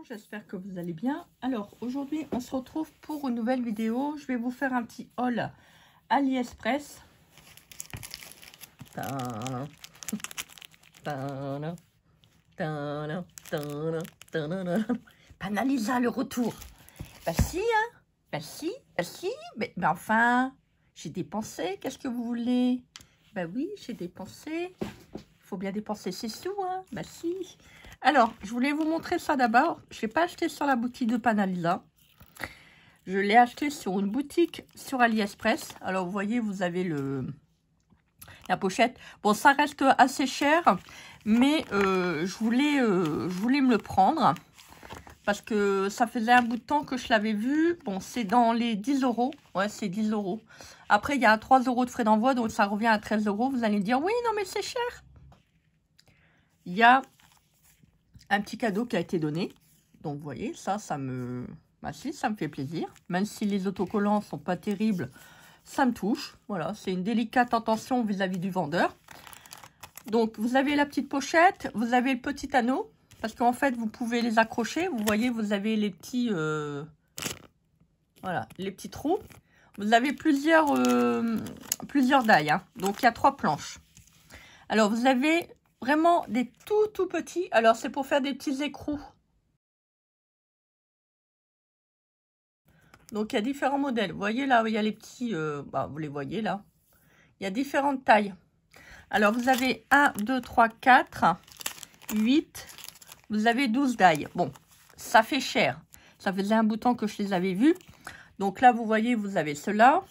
gens, j'espère que vous allez bien. Alors aujourd'hui on se retrouve pour une nouvelle vidéo. Je vais vous faire un petit haul AliExpress. Panalisa le retour. Bah si hein, bah si, mais enfin j'ai dépensé, qu'est-ce que vous voulez? Bah oui, j'ai dépensé. Faut bien dépenser ses sous, hein. Bah si. Alors, je voulais vous montrer ça d'abord. Je ne l'ai pas acheté sur la boutique de Panalisa. Je l'ai acheté sur une boutique sur AliExpress. Alors, vous voyez, vous avez la pochette. Bon, ça reste assez cher, mais je voulais me le prendre parce que ça faisait un bout de temps que je l'avais vu. Bon, c'est dans les 10 €. Ouais, c'est 10 €. Après, il y a 3 € de frais d'envoi, donc ça revient à 13 €. Vous allez me dire, oui, non, mais c'est cher. Il y a un petit cadeau qui a été donné. Donc, vous voyez, ça me... Bah si, ça me fait plaisir. Même si les autocollants sont pas terribles, ça me touche. Voilà, c'est une délicate attention vis-à-vis du vendeur. Donc, vous avez la petite pochette, vous avez le petit anneau. Parce qu'en fait, vous pouvez les accrocher. Vous voyez, vous avez les petits... voilà, les petits trous. Vous avez plusieurs dailles. Hein. Donc, il y a 3 planches. Alors, vous avez... vraiment des tout petits. Alors, c'est pour faire des petits écrous. Donc, il y a différents modèles. Vous voyez là, il y a les petits... bah, vous les voyez là. Il y a différentes tailles. Alors, vous avez 1, 2, 3, 4, 8. Vous avez 12 dailles. Bon, ça fait cher. Ça faisait un bout de temps que je les avais vus. Donc là, vous voyez, vous avez ceux-là.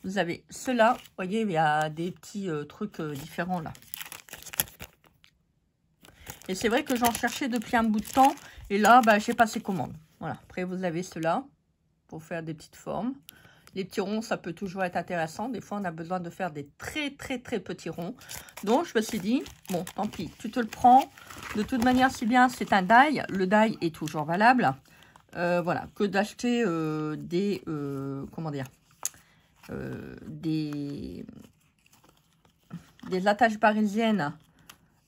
Vous avez ceux-là. Vous voyez, il y a des petits trucs différents là. Et c'est vrai que j'en cherchais depuis un bout de temps. Et là, bah, j'ai passé commande. Voilà. Après, vous avez cela pour faire des petites formes. Les petits ronds, ça peut toujours être intéressant. Des fois, on a besoin de faire des très petits ronds. Donc, je me suis dit, bon, tant pis, tu te le prends. De toute manière, si bien c'est un die, le die est toujours valable. Voilà, que d'acheter des... comment dire des attaches parisiennes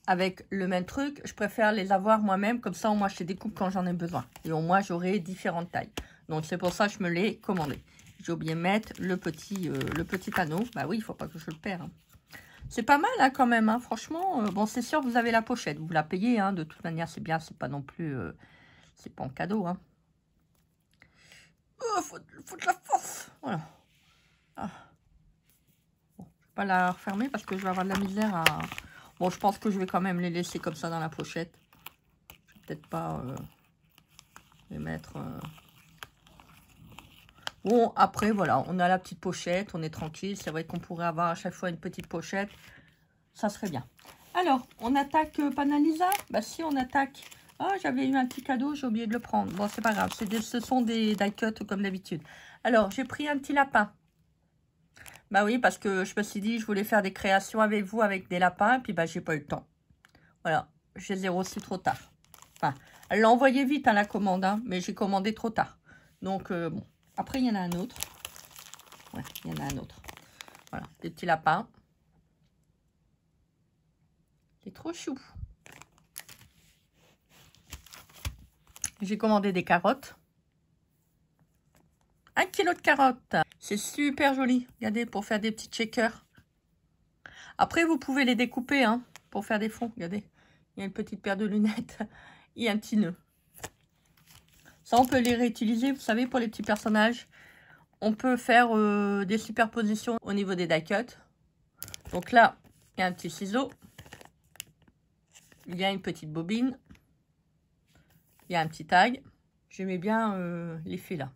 avec le même truc. Je préfère les avoir moi-même, comme ça au moins je les découpe quand j'en ai besoin. Et au moins j'aurai différentes tailles. Donc c'est pour ça que je me l'ai commandé. J'ai oublié de mettre le petit anneau. Bah oui, il faut pas que je le perde. Hein. C'est pas mal hein, quand même, hein. Franchement. Bon, c'est sûr, vous avez la pochette. Vous la payez, hein. De toute manière, c'est bien. C'est pas non plus... c'est pas en cadeau. Hein. Faut de la force. Voilà. Ah. Bon, je vais pas la refermer parce que je vais avoir de la misère à... Bon, je pense que je vais quand même les laisser comme ça dans la pochette. Je vais peut-être pas les mettre... Bon, après, voilà, on a la petite pochette, on est tranquille. C'est vrai qu'on pourrait avoir à chaque fois une petite pochette. Ça serait bien. Alors, on attaque Panalisa? Bah si, on attaque. Ah, j'avais eu un petit cadeau, j'ai oublié de le prendre. Bon, c'est pas grave, ce sont des die cuts comme d'habitude. Alors, j'ai pris un petit lapin. Bah oui, parce que je me suis dit, je voulais faire des créations avec vous, avec des lapins. Et puis, bah, j'ai pas eu le temps. Voilà, je les ai reçus trop tard. Enfin, elle l'a envoyé vite, hein, la commande, hein, mais j'ai commandé trop tard. Donc, bon. Après, il y en a un autre. Ouais, il y en a un autre. Voilà, des petits lapins. C'est trop chou. J'ai commandé des carottes. 1 kilo de carottes. C'est super joli. Regardez, pour faire des petits shakers. Après, vous pouvez les découper hein, pour faire des fonds. Regardez, il y a une petite paire de lunettes. Il y a un petit nœud. Ça, on peut les réutiliser, vous savez, pour les petits personnages. On peut faire des superpositions au niveau des die cuts. Donc là, il y a un petit ciseau. Il y a une petite bobine. Il y a un petit tag. J'aimais bien l'effet là.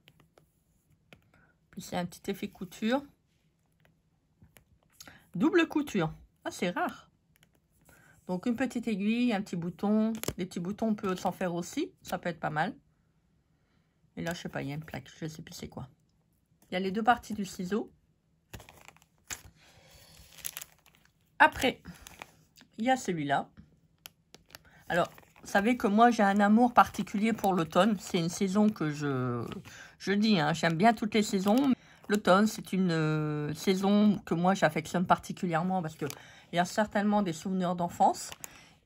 Puis c'est un petit effet couture. Double couture. Ah, c'est rare. Donc une petite aiguille, un petit bouton. Les petits boutons, on peut s'en faire aussi. Ça peut être pas mal. Et là, je sais pas, il y a une plaque. Je sais plus c'est quoi. Il y a les deux parties du ciseau. Après, il y a celui-là. Alors, vous savez que moi, j'ai un amour particulier pour l'automne. C'est une saison que je dis, hein, j'aime bien toutes les saisons. L'automne, c'est une saison que moi, j'affectionne particulièrement parce qu'il y a certainement des souvenirs d'enfance.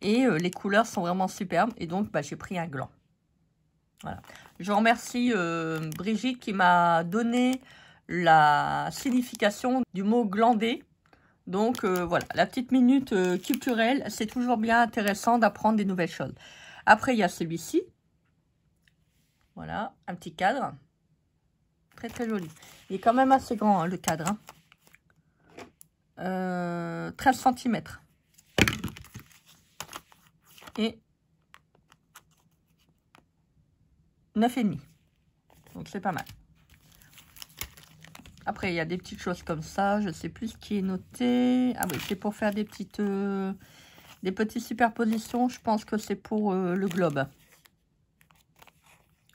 Et les couleurs sont vraiment superbes. Et donc, bah, j'ai pris un gland. Voilà. Je remercie Brigitte qui m'a donné la signification du mot glander. Donc voilà, la petite minute culturelle, c'est toujours bien intéressant d'apprendre des nouvelles choses. Après, il y a celui-ci. Voilà, un petit cadre. Très très joli. Il est quand même assez grand hein, le cadre. Hein. 13 cm. Et 9,5. Donc c'est pas mal. Après, il y a des petites choses comme ça. Je sais plus ce qui est noté. Ah oui, c'est pour faire des petites superpositions. Je pense que c'est pour le globe.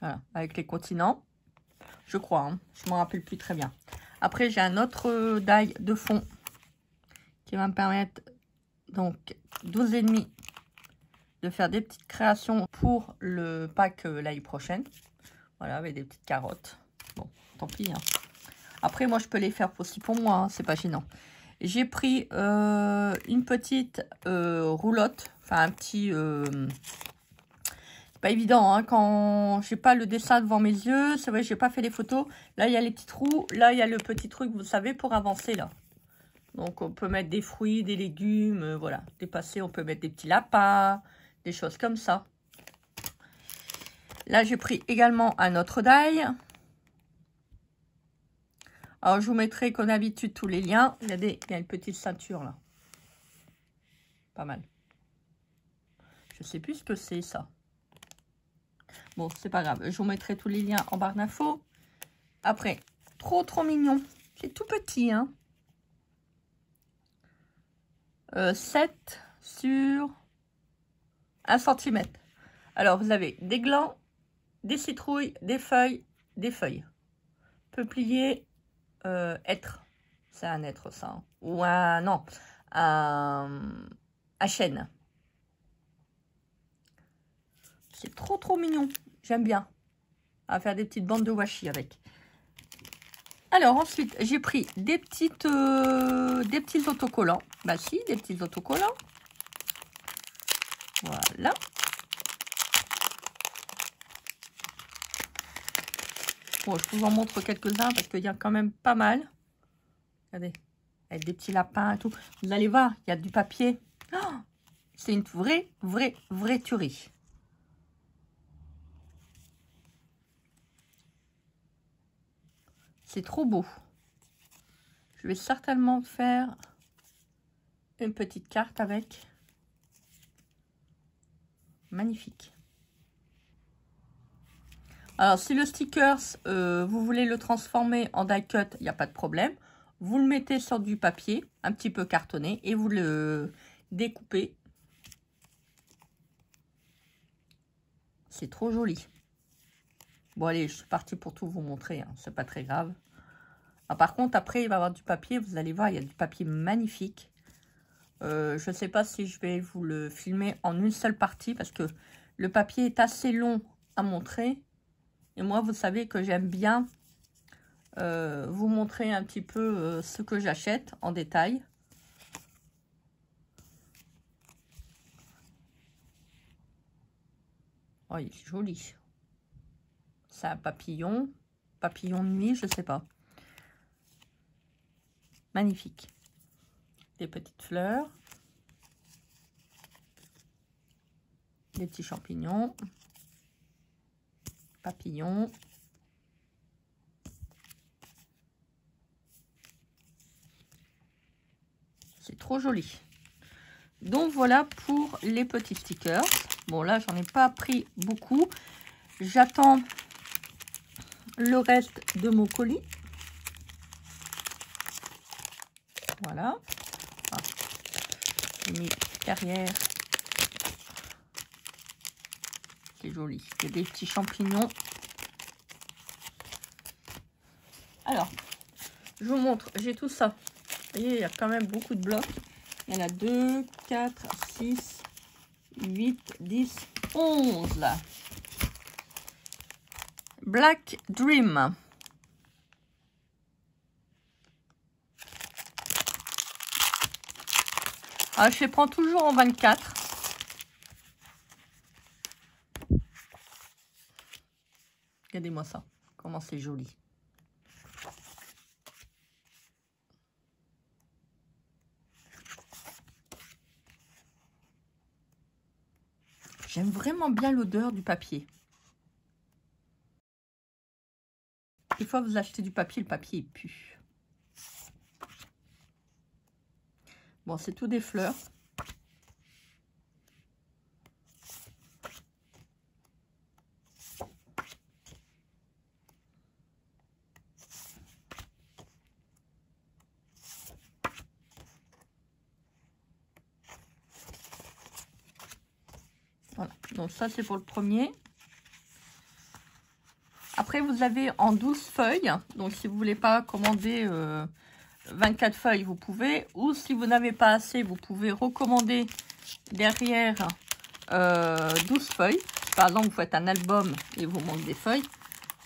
Voilà, avec les continents. Je crois, hein. Je ne me rappelle plus très bien. Après, j'ai un autre die de fond qui va me permettre, donc, 12,5 de faire des petites créations pour le pack l'année prochaine. Voilà, avec des petites carottes. Bon, tant pis. Hein. Après, moi, je peux les faire aussi pour moi. Hein, c'est pas gênant. J'ai pris une petite roulotte. Enfin, un petit... c'est pas évident, hein, quand j'ai pas le dessin devant mes yeux. C'est vrai, j'ai pas fait les photos. Là, il y a les petits trous. Là, il y a le petit truc, vous savez, pour avancer, là. Donc, on peut mettre des fruits, des légumes, voilà. Dépasser, on peut mettre des petits lapins, des choses comme ça. Là, j'ai pris également un autre die. Alors, je vous mettrai comme d'habitude tous les liens. Il y a une petite ceinture, là. Pas mal. Je sais plus ce que c'est, ça. Bon, c'est pas grave. Je vous mettrai tous les liens en barre d'infos. Après, trop mignon. C'est tout petit, hein. 7 sur 1 cm. Alors, vous avez des glands, des citrouilles, des feuilles, des feuilles. Peuplier, être. C'est un être, ça. Hein. Ou un... Non. Un chêne. C'est trop mignon. J'aime bien. On va faire des petites bandes de washi avec. Alors, ensuite, j'ai pris des petits autocollants. Bah si, des petits autocollants. Voilà. Bon, je vous en montre quelques-uns parce qu'il y a quand même pas mal. Regardez, avec des petits lapins et tout. Vous allez voir, il y a du papier. Oh, c'est une vraie tuerie. C'est trop beau. Je vais certainement faire une petite carte avec. Magnifique. Alors, si le sticker, vous voulez le transformer en die cut, il n'y a pas de problème. Vous le mettez sur du papier, un petit peu cartonné, et vous le découpez. C'est trop joli. Bon, allez, je suis partie pour tout vous montrer. Hein. C'est pas très grave. Ah, par contre, après, il va y avoir du papier. Vous allez voir, il y a du papier magnifique. Je ne sais pas si je vais vous le filmer en une seule partie parce que le papier est assez long à montrer. Et moi, vous savez que j'aime bien vous montrer un petit peu ce que j'achète en détail. Oh, il est joli. C'est un papillon. Papillon de nuit, je ne sais pas. Magnifique. Des petites fleurs. Des petits champignons. Papillons. C'est trop joli. Donc voilà pour les petits stickers. Bon là j'en ai pas pris beaucoup. J'attends le reste de mon colis. Voilà. Ah, j'ai mis derrière. C'est joli. Il y a des petits champignons. Alors, je vous montre. J'ai tout ça. Vous voyez, il y a quand même beaucoup de blocs. Il y en a 2, 4, 6, 8, 10, 11 là. Black Dream. Alors, je les prends toujours en 24. Regardez-moi ça. Comment c'est joli. J'aime vraiment bien l'odeur du papier. Des fois, vous achetez du papier, le papier pue. Bon, c'est tout des fleurs. Voilà, donc ça c'est pour le premier. Après vous avez en 12 feuilles, donc si vous voulez pas commander 24 feuilles, vous pouvez. Ou si vous n'avez pas assez, vous pouvez recommander derrière 12 feuilles. Par exemple, vous faites un album et vous manque des feuilles.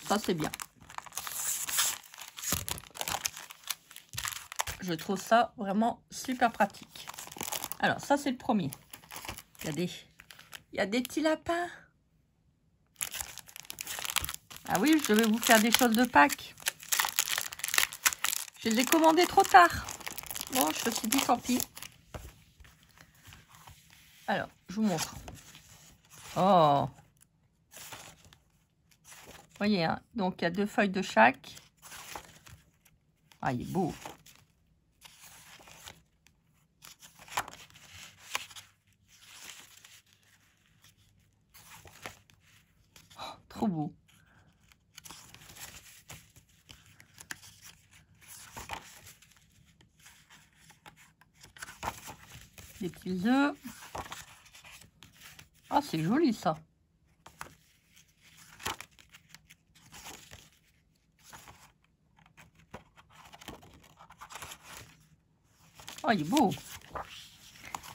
Ça c'est bien. Je trouve ça vraiment super pratique. Alors ça c'est le premier. Regardez. Il y a des petits lapins. Ah oui, je devais vous faire des choses de Pâques. Je les ai commandés trop tard. Bon, je me suis dit, tant pis. Alors, je vous montre. Oh. Vous voyez, hein, donc il y a 2 feuilles de chaque. Ah, il est beau. Trop beau. Des petits œufs. Ah, c'est joli ça. Oh, il est beau.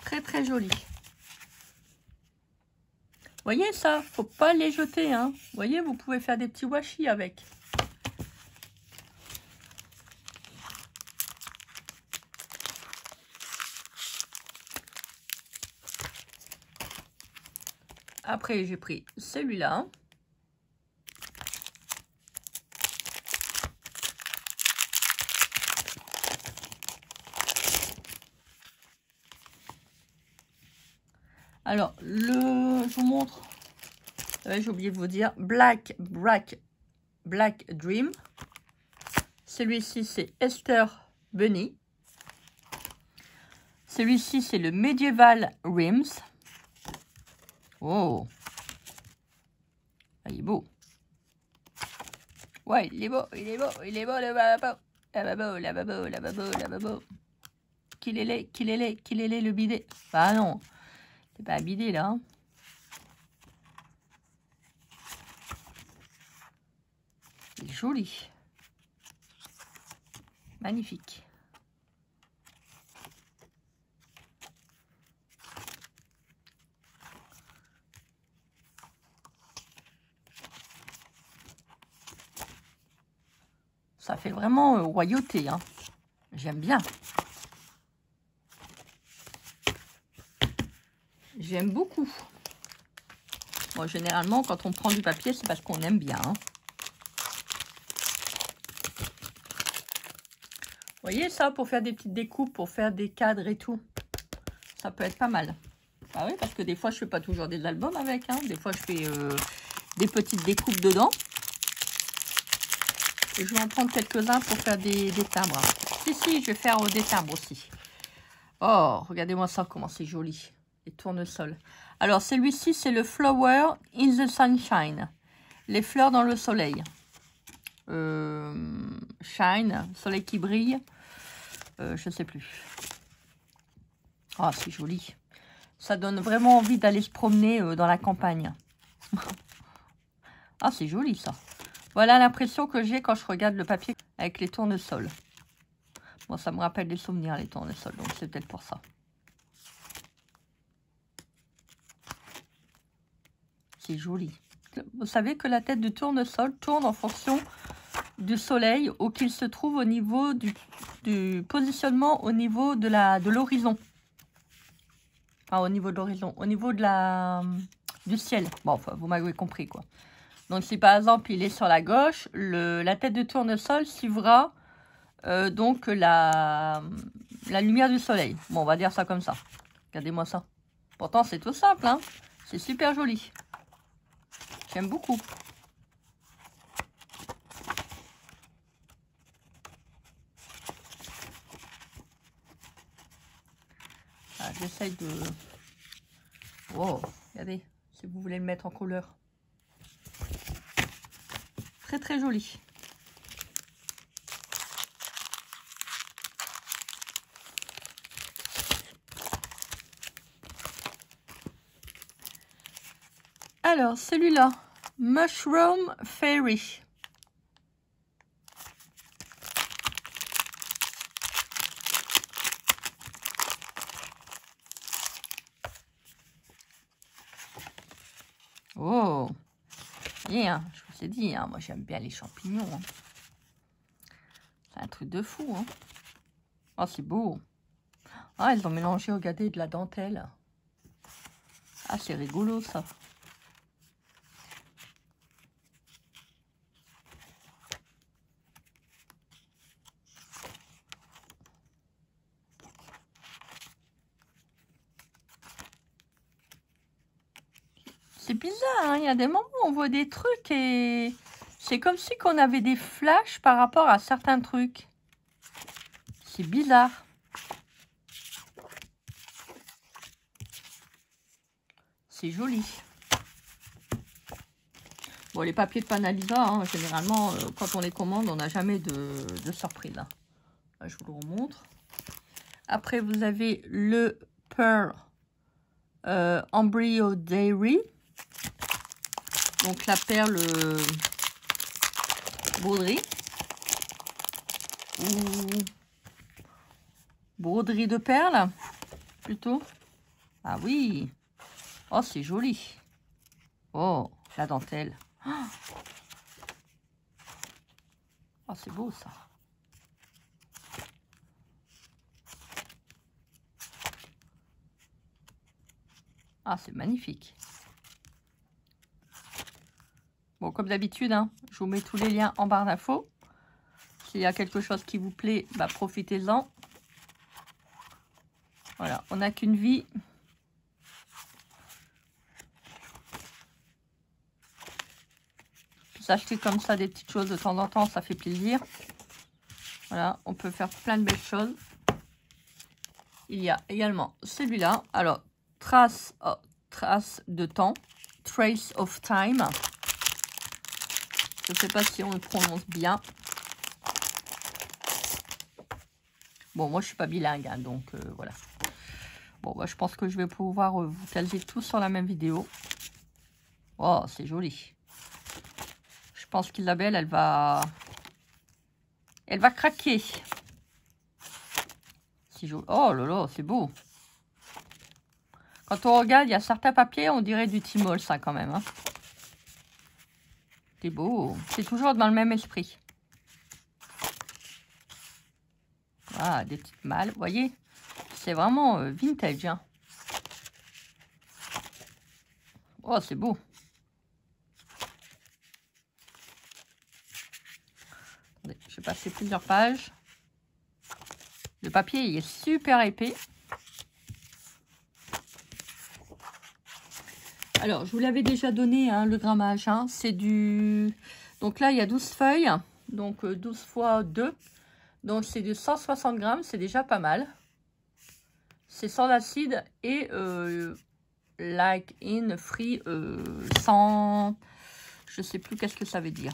Très très joli. Vous voyez ça, faut pas les jeter, hein. Vous voyez, vous pouvez faire des petits washi avec. Après, j'ai pris celui-là. Alors, je vous montre. J'ai oublié de vous dire. Black Dream. Celui-ci, c'est Esther Bunny. Celui-ci, c'est le Medieval Rims. Oh. Ah, il est beau. Ouais, il est beau, il est beau, il est beau, le babo. La babo, la babo, la babo, la babo. Qu'il est laid, qu'il est laid, qu'il est laid, le bidet. Ah non. C'est pas un bidet là. Hein. Il est joli. Magnifique. Ça fait vraiment royauté. Hein. J'aime bien. J'aime beaucoup. Bon, généralement, quand on prend du papier, c'est parce qu'on aime bien. Hein. Vous voyez ça, pour faire des petites découpes, pour faire des cadres et tout. Ça peut être pas mal. Ah oui, parce que des fois, je fais pas toujours des albums avec. Hein. Des fois, je fais des petites découpes dedans. Et je vais en prendre quelques-uns pour faire des timbres. Si, je vais faire des timbres aussi. Oh, regardez-moi ça, comment c'est joli. Les tournesols. Alors, celui-ci, c'est le Flower in the Sunshine. Les fleurs dans le soleil. Shine, soleil qui brille. Je ne sais plus. Ah, c'est joli. Ça donne vraiment envie d'aller se promener dans la campagne. Ah, c'est joli ça. Voilà l'impression que j'ai quand je regarde le papier avec les tournesols. Bon, ça me rappelle des souvenirs, les tournesols, donc c'est peut-être pour ça. C'est joli. Vous savez que la tête du tournesol tourne en fonction du soleil où qu'il se trouve au niveau du positionnement au niveau de l'horizon. Enfin, au niveau de l'horizon, au niveau du ciel. Bon, enfin, vous m'avez compris, quoi. Donc, si par exemple, il est sur la gauche, la tête de tournesol suivra donc la lumière du soleil. Bon, on va dire ça comme ça. Regardez-moi ça. Pourtant, c'est tout simple, hein. C'est super joli. J'aime beaucoup. Ah, j'essaye de... Wow, regardez, si vous voulez le mettre en couleur. Très, très joli. Alors, celui-là, Mushroom Fairy. Oh, bien, je vous ai dit, hein, moi j'aime bien les champignons. Hein. C'est un truc de fou. Hein. Oh, c'est beau. Ah, ils ont mélangé, regardez, de la dentelle. Ah, c'est rigolo ça. C'est bizarre, hein, il y a des moments où on voit des trucs et c'est comme si qu'on avait des flashs par rapport à certains trucs. C'est bizarre. C'est joli. Bon, les papiers de Panalisa, hein, généralement, quand on les commande, on n'a jamais de surprise. Hein. Là, je vous le remontre. Après, vous avez le Pearl Embryo Dairy. Donc, la perle broderie. Ou broderie de perles, plutôt. Ah oui. Oh, c'est joli. Oh, la dentelle. Oh, c'est beau, ça. Ah, c'est magnifique. Bon, comme d'habitude, hein, je vous mets tous les liens en barre d'infos. S'il y a quelque chose qui vous plaît, bah, profitez-en. Voilà, on n'a qu'une vie. Acheter comme ça des petites choses de temps en temps, ça fait plaisir. Voilà, on peut faire plein de belles choses. Il y a également celui-là. Alors, trace de temps. Trace of time. Je ne sais pas si on le prononce bien. Bon, moi, je suis pas bilingue, hein, donc voilà. Bon, bah, je pense que je vais pouvoir vous caser tout sur la même vidéo. Oh, c'est joli. Je pense qu'Isabelle, elle va craquer. Oh là là, c'est beau. Quand on regarde, il y a certains papiers, on dirait du Tmall, ça quand même. Hein. C'est beau. C'est toujours dans le même esprit. Ah, des petites malles, vous voyez. C'est vraiment vintage. Hein. Oh, c'est beau. Attendez, je vais passer plusieurs pages. Le papier, il est super épais. Alors, je vous l'avais déjà donné, hein, le grammage. Hein. C'est du... Donc là, il y a 12 feuilles. Donc, 12 fois 2. Donc, c'est de 160 grammes. C'est déjà pas mal. C'est sans acide et like in free sans... Je sais plus qu'est-ce que ça veut dire.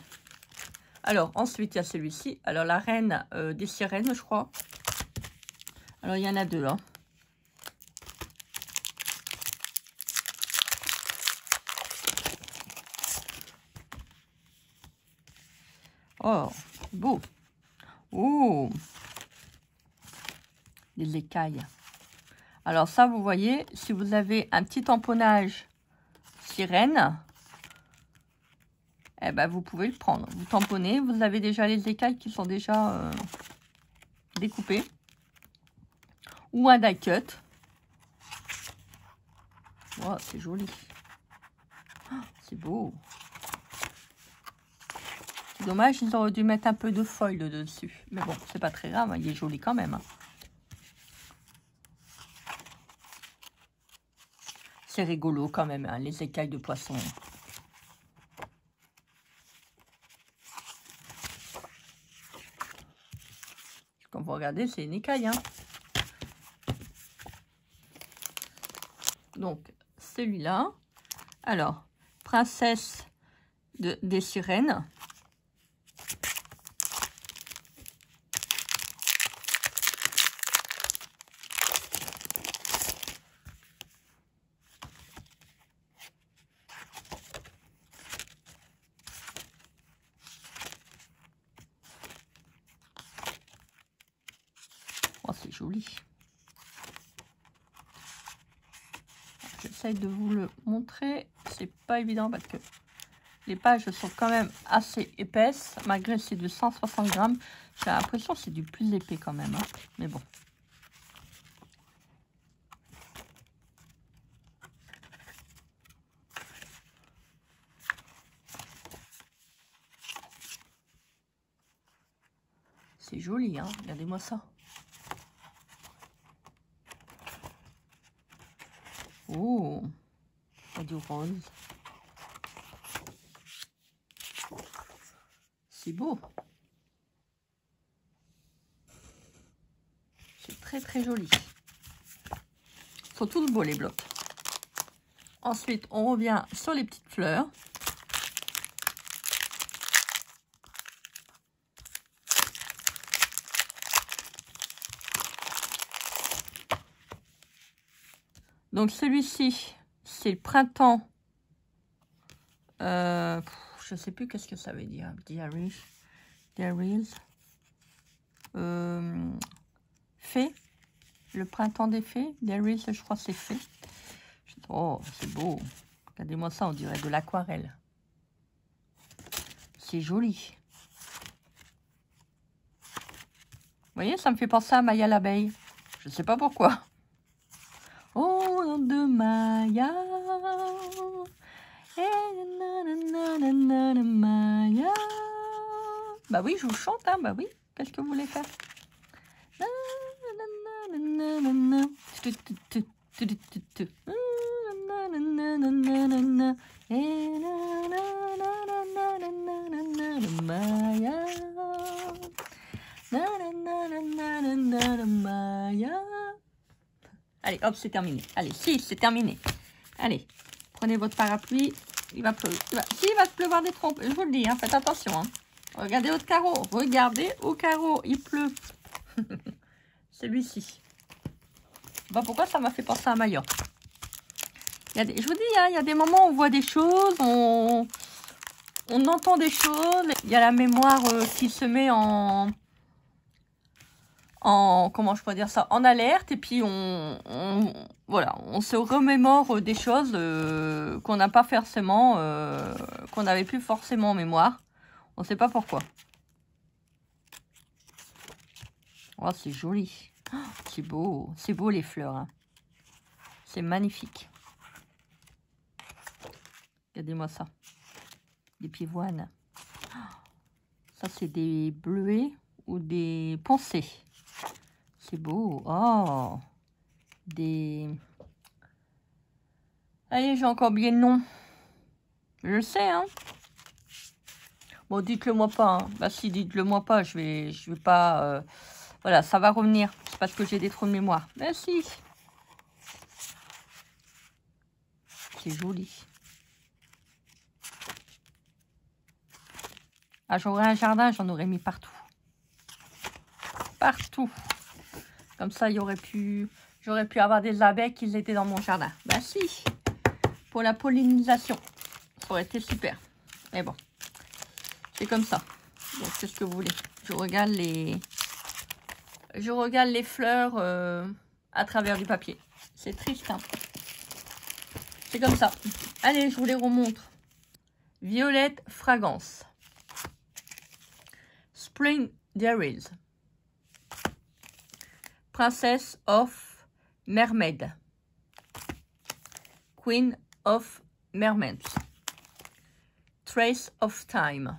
Alors, ensuite, il y a celui-ci. Alors, la reine des sirènes, je crois. Alors, il y en a deux, là. Oh, beau. Oh, les écailles. Alors, ça, vous voyez, si vous avez un petit tamponnage sirène, eh ben, vous pouvez le prendre. Vous tamponnez, vous avez déjà les écailles qui sont déjà découpées. Ou un die cut. Oh, c'est joli. Oh, c'est beau. C'est dommage, ils auraient dû mettre un peu de foil dessus. Mais bon, c'est pas très grave, hein, il est joli quand même. Hein. C'est rigolo quand même, hein, les écailles de poisson. Comme vous regardez, c'est une écaille. Hein. Donc, celui-là. Alors, princesse des sirènes. Oh, c'est joli. J'essaie de vous le montrer. C'est pas évident parce que les pages sont quand même assez épaisses. Malgré c'est de 160 grammes. J'ai l'impression que c'est du plus épais quand même. Hein. Mais bon. C'est joli, hein. Regardez-moi ça. Oh, il y a du rose. C'est beau. C'est très très joli. Ils sont tous beaux les blocs. Ensuite, on revient sur les petites fleurs. Donc celui-ci, c'est le printemps. Je ne sais plus qu'est-ce que ça veut dire. Diaries. Fées. Le printemps des fées. Diaries, je crois c'est fées. Oh, c'est beau. Regardez-moi ça, on dirait de l'aquarelle. C'est joli. Vous voyez, ça me fait penser à Maya l'abeille. Je ne sais pas pourquoi. Oh, nom de Maya. Maya. Bah oui, je vous chante, hein. Bah oui. Qu'est-ce que vous voulez faire? Maya. Allez, hop, c'est terminé. Allez, si, c'est terminé. Allez, prenez votre parapluie. Il va pleuvoir. Si, il va pleuvoir des trompes. Je vous le dis, hein, faites attention. Hein. Regardez au carreau. Regardez au carreau. Il pleut. Celui-ci. Bah, pourquoi ça m'a fait penser à Majorque. Je vous dis, hein, il y a des moments où on voit des choses, on entend des choses. Il y a la mémoire qui se met en comment je pourrais dire ça, en alerte, et puis voilà, on se remémore des choses qu'on n'a pas forcément, qu'on n'avait plus forcément en mémoire. On ne sait pas pourquoi. Oh, c'est joli. Oh, c'est beau les fleurs. Hein. C'est magnifique. Regardez-moi ça. Des pivoines. Ça, c'est des bleuets ou des pensées. C'est beau. Oh, des... Allez, j'ai encore oublié le nom. Je le sais, hein. Bon, dites-le moi pas. Hein. Bah si, dites-le moi pas. Je vais pas... Voilà, ça va revenir. C'est parce que j'ai des trous de mémoire. Mais si. C'est joli. Ah, j'aurais un jardin, j'en aurais mis partout. Partout. Comme ça, j'aurais pu avoir des abeilles qui étaient dans mon jardin. Bah si. Pour la pollinisation. Ça aurait été super. Mais bon. C'est comme ça. Donc, qu'est-ce que vous voulez? Je regarde les fleurs à travers du papier. C'est triste, hein. C'est comme ça. Allez, je vous les remontre. Violette Fragrance. Spring Diaries. Princess of Mermaid. Queen of Mermaids. Trace of Time.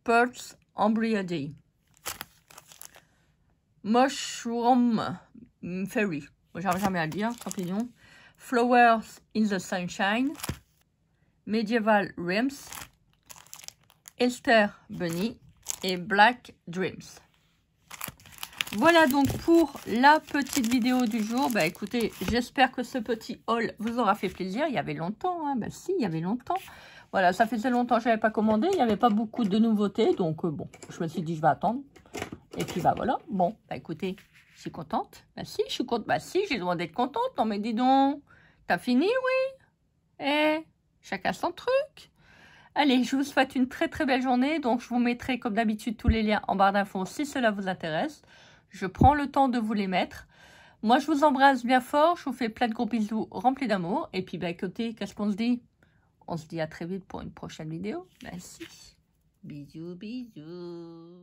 Pearls Embryody. Mushroom Fairy. J'arrive jamais à le dire, champignon. Flowers in the Sunshine. Medieval Realms. Esther Bunny. Et Black Dreams. Voilà donc pour la petite vidéo du jour. Bah écoutez, j'espère que ce petit haul vous aura fait plaisir. Il y avait longtemps, hein. Bah si, il y avait longtemps. Voilà, ça faisait longtemps que je n'avais pas commandé. Il n'y avait pas beaucoup de nouveautés. Donc bon, je me suis dit, je vais attendre. Et puis bah voilà. Bon, bah écoutez, je suis contente. Bah si, je suis contente. Bah si, j'ai le droit d'être contente. Non mais dis donc, t'as fini, oui? Eh, chacun son truc. Allez, je vous souhaite une très très belle journée. Donc je vous mettrai comme d'habitude tous les liens en barre d'infos si cela vous intéresse. Je prends le temps de vous les mettre. Moi, je vous embrasse bien fort. Je vous fais plein de gros bisous remplis d'amour. Et puis, bah, écoutez, qu'est-ce qu'on se dit? On se dit à très vite pour une prochaine vidéo. Merci. Bisous, bisous.